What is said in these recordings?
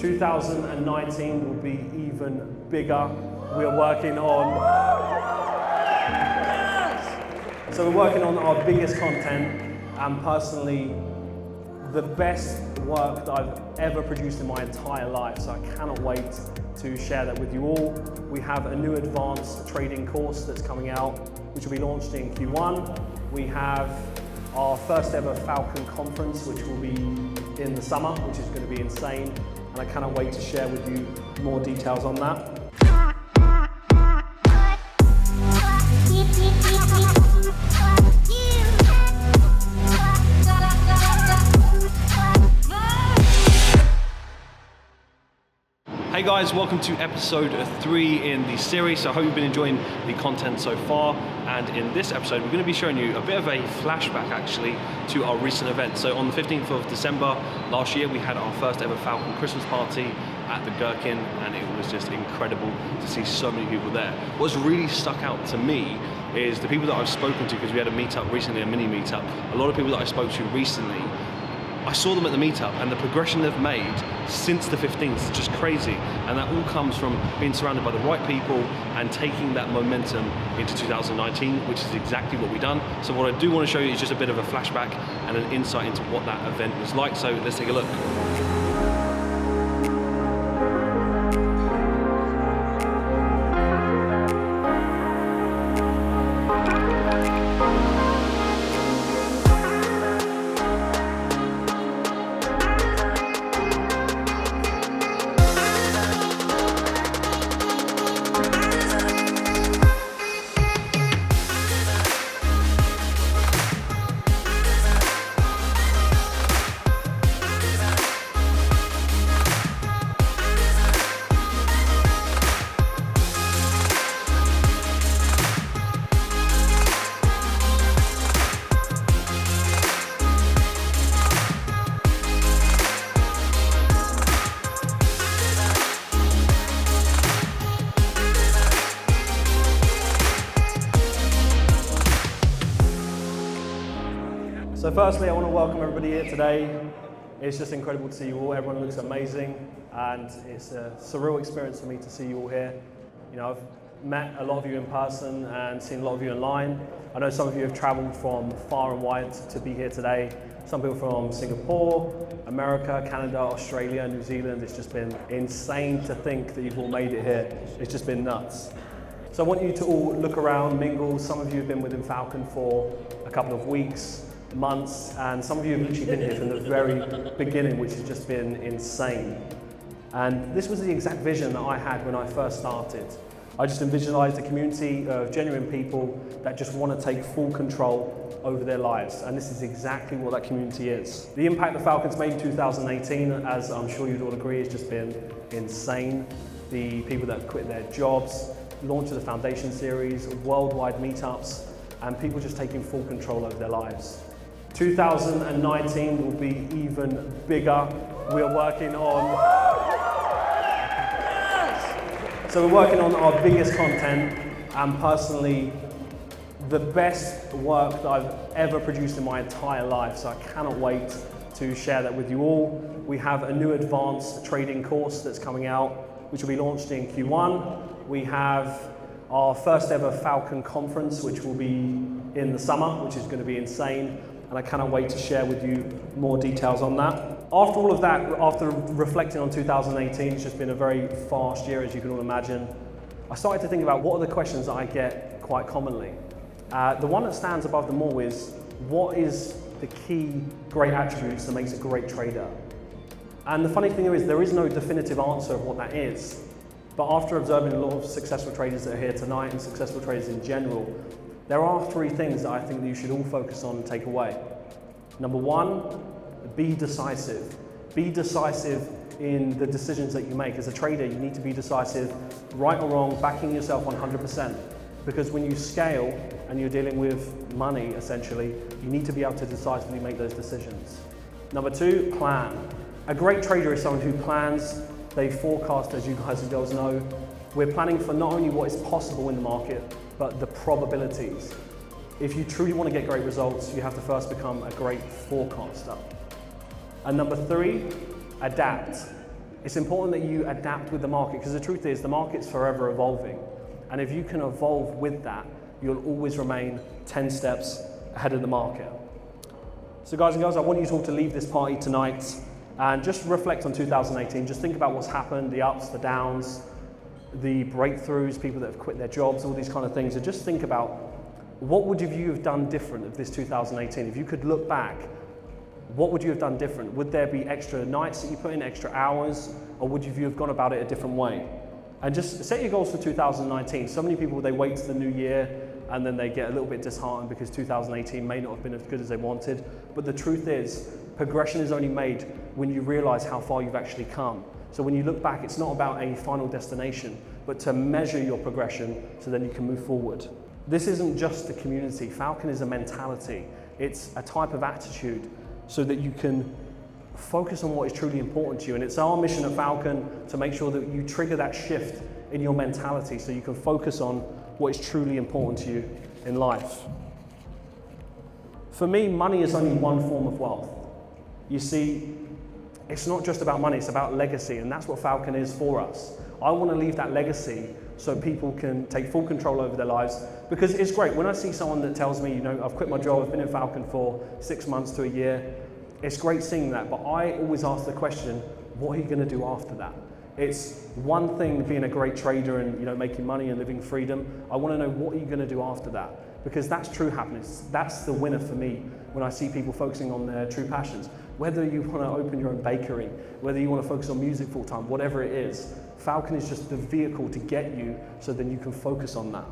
2019 will be even bigger. We're working on our biggest content, and personally the best work that I've ever produced in my entire life. So I cannot wait to share that with you all. We have a new advanced trading course that's coming out, which will be launched in Q1. We have our first ever Falcon conference, which will be in the summer, which is going to be insane. And I cannot wait to share with you more details on that. Hey guys, welcome to episode 3 in the series. So I hope you've been enjoying the content so far. And in this episode, we're going to be showing you a bit of a flashback actually to our recent event. So on the 15th of December last year, we had our first ever Falcon Christmas party at the Gherkin, and it was just incredible to see so many people there. What's really stuck out to me is the people that I've spoken to, because we had a meetup recently, a mini meetup. A lot of people that I spoke to recently, I saw them at the meetup, and the progression they've made since the 15th is just crazy. And that all comes from being surrounded by the right people and taking that momentum into 2019, which is exactly what we've done. So what I do want to show you is just a bit of a flashback and an insight into what that event was like. So let's take a look. So firstly, I want to welcome everybody here today. It's just incredible to see you all. Everyone looks amazing, and it's a surreal experience for me to see you all here. You know, I've met a lot of you in person and seen a lot of you online. I know some of you have traveled from far and wide to be here today. Some people from Singapore, America, Canada, Australia, New Zealand. It's just been insane to think that you've all made it here. It's just been nuts. So I want you to all look around, mingle. Some of you have been within Falcon for a couple of weeks, months, and some of you have literally been here from the very beginning, which has just been insane. And this was the exact vision that I had when I first started. I just visualized a community of genuine people that just want to take full control over their lives, and this is exactly what that community is. The impact the Falcon's made in 2018, as I'm sure you'd all agree, has just been insane. The people that have quit their jobs, launch of the Foundation series, worldwide meetups, and people just taking full control over their lives. 2019 will be even bigger. We're working on our biggest content, and personally the best work that I've ever produced in my entire life. So I cannot wait to share that with you all. We have a new advanced trading course that's coming out, which will be launched in Q1. We have our first ever Falcon conference, which will be in the summer, which is going to be insane. And I cannot wait to share with you more details on that. After all of that, after reflecting on 2018, it's just been a very fast year, as you can all imagine. I started to think about what are the questions that I get quite commonly. The one that stands above them all is, what is the key great attributes that makes a great trader? And the funny thing is, there is no definitive answer of what that is. But after observing a lot of successful traders that are here tonight, and successful traders in general, there are 3 things that I think that you should all focus on and take away. Number 1, be decisive. Be decisive in the decisions that you make. As a trader, you need to be decisive, right or wrong, backing yourself 100%. Because when you scale and you're dealing with money, essentially, you need to be able to decisively make those decisions. Number 2, plan. A great trader is someone who plans, they forecast, as you guys and girls know. We're planning for not only what is possible in the market, but the probabilities. If you truly want to get great results, you have to first become a great forecaster. And number 3, adapt. It's important that you adapt with the market, because the truth is the market's forever evolving. And if you can evolve with that, you'll always remain 10 steps ahead of the market. So guys and girls, I want you all to leave this party tonight and just reflect on 2018. Just think about what's happened, the ups, the downs, the breakthroughs, people that have quit their jobs, all these kind of things. And just think about, what would you have done different of this 2018? If you could look back, what would you have done different? Would there be extra nights that you put in, extra hours, or would you have gone about it a different way? And just set your goals for 2019. So many people, they wait to the new year and then they get a little bit disheartened because 2018 may not have been as good as they wanted. But the truth is, progression is only made when you realize how far you've actually come. So when you look back, it's not about a final destination, but to measure your progression so then you can move forward. This isn't just a community. Falcon is a mentality. It's a type of attitude so that you can focus on what is truly important to you. And it's our mission at Falcon to make sure that you trigger that shift in your mentality so you can focus on what is truly important to you in life. For me, money is only one form of wealth. You see, it's not just about money, it's about legacy, and that's what Falcon is for us. I want to leave that legacy so people can take full control over their lives, because it's great. When I see someone that tells me, I've quit my job, I've been in Falcon for 6 months to a year, it's great seeing that, but I always ask the question, what are you going to do after that? It's one thing being a great trader and making money and living freedom. I want to know, what are you going to do after that? Because that's true happiness. That's the winner for me when I see people focusing on their true passions. Whether you want to open your own bakery, whether you want to focus on music full time, whatever it is, Falcon is just the vehicle to get you so then you can focus on that.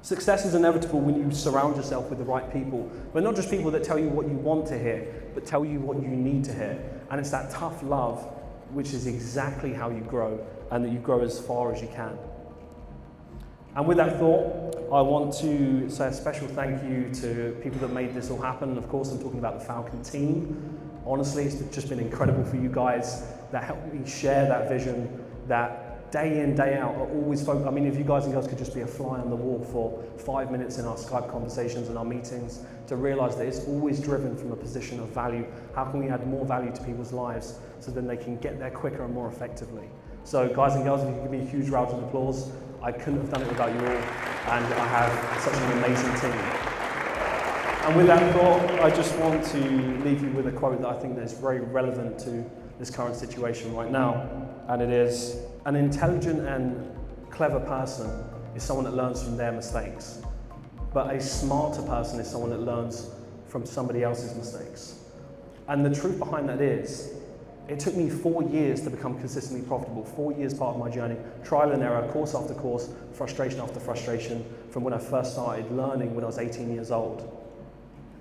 Success is inevitable when you surround yourself with the right people, but not just people that tell you what you want to hear, but tell you what you need to hear. And it's that tough love, which is exactly how you grow, and that you grow as far as you can. And with that thought, I want to say a special thank you to people that made this all happen. And of course, I'm talking about the Falcon team. Honestly, it's just been incredible for you guys that helped me share that vision, that day in, day out, are always focused. I mean, if you guys and girls could just be a fly on the wall for 5 minutes in our Skype conversations and our meetings, to realize that it's always driven from a position of value. How can we add more value to people's lives so then they can get there quicker and more effectively? So guys and girls, if you could give me a huge round of applause. I couldn't have done it without you all, and I have such an amazing team. And with that thought, I just want to leave you with a quote that I think that is very relevant to this current situation right now, and it is, an intelligent and clever person is someone that learns from their mistakes, but a smarter person is someone that learns from somebody else's mistakes. And the truth behind that is, it took me 4 years to become consistently profitable, 4 years part of my journey, trial and error, course after course, frustration after frustration, from when I first started learning when I was 18 years old.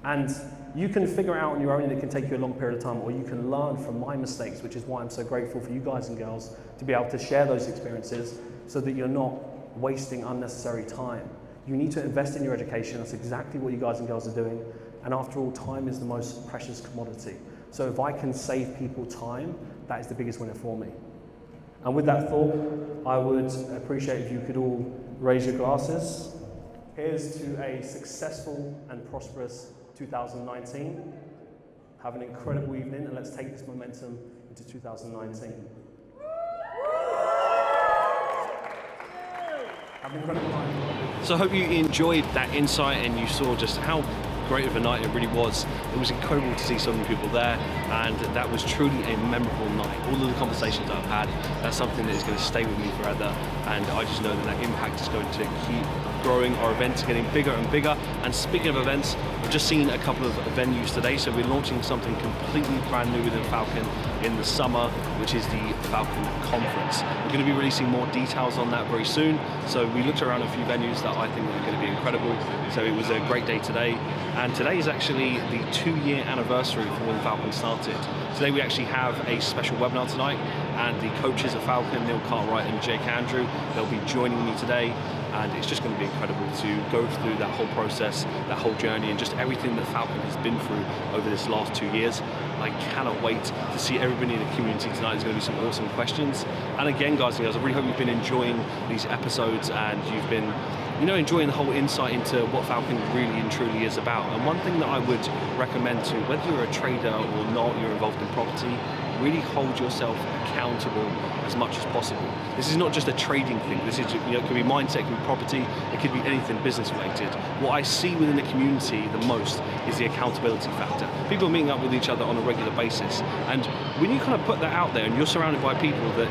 And you can figure it out on your own, and it can take you a long period of time, or you can learn from my mistakes, which is why I'm so grateful for you guys and girls to be able to share those experiences so that you're not wasting unnecessary time. You need to invest in your education. That's exactly what you guys and girls are doing. And after all, time is the most precious commodity. So if I can save people time, that is the biggest winner for me. And with that thought, I would appreciate if you could all raise your glasses. Here's to a successful and prosperous 2019. Have an incredible evening, and let's take this momentum into 2019. Have an incredible night. So I hope you enjoyed that insight and you saw just how great of a night it really was. It was incredible to see so many people there, and that was truly a memorable night. All of the conversations that I've had, that's something that is going to stay with me forever, and I just know that that impact is going to keep growing. Our events are getting bigger and bigger, and speaking of events, we've just seen a couple of venues today, so we're launching something completely brand new within Falcon in the summer, which is the Falcon Conference. We're going to be releasing more details on that very soon, so we looked around a few venues that I think are going to be incredible. So it was a great day today, and today is actually the 2-year anniversary from when Falcon started. Today we actually have a special webinar tonight, and the coaches of Falcon, Neil Cartwright and Jake Andrew, they'll be joining me today, and it's just going to be incredible to go through that whole process, that whole journey, and just everything that Falcon has been through over this last 2 years. I cannot wait to see everybody in the community tonight. There's going to be some awesome questions. And again, guys and girls, I really hope you've been enjoying these episodes, and you've been enjoying the whole insight into what Falcon really and truly is about. And one thing that I would recommend to, whether you're a trader or not, you're involved in property, really hold yourself accountable as much as possible. This is not just a trading thing. This is, it could be mindset, it could be property, it could be anything business related. What I see within the community the most is the accountability factor. People are meeting up with each other on a regular basis, and when you kind of put that out there and you're surrounded by people that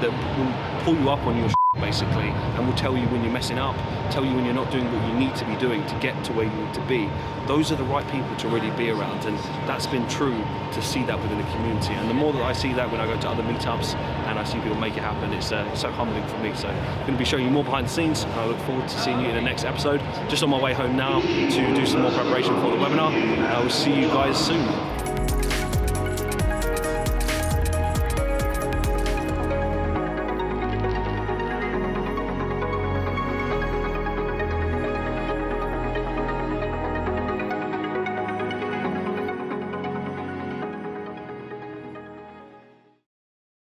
that will pull you up on your basically, and will tell you when you're messing up, tell you when you're not doing what you need to be doing to get to where you need to be. Those are the right people to really be around, and that's been true to see that within the community. And the more that I see that when I go to other meetups and I see people make it happen, it's so humbling for me. So I'm going to be showing you more behind the scenes. I look forward to seeing you in the next episode. Just on my way home now to do some more preparation for the webinar. I will see you guys soon.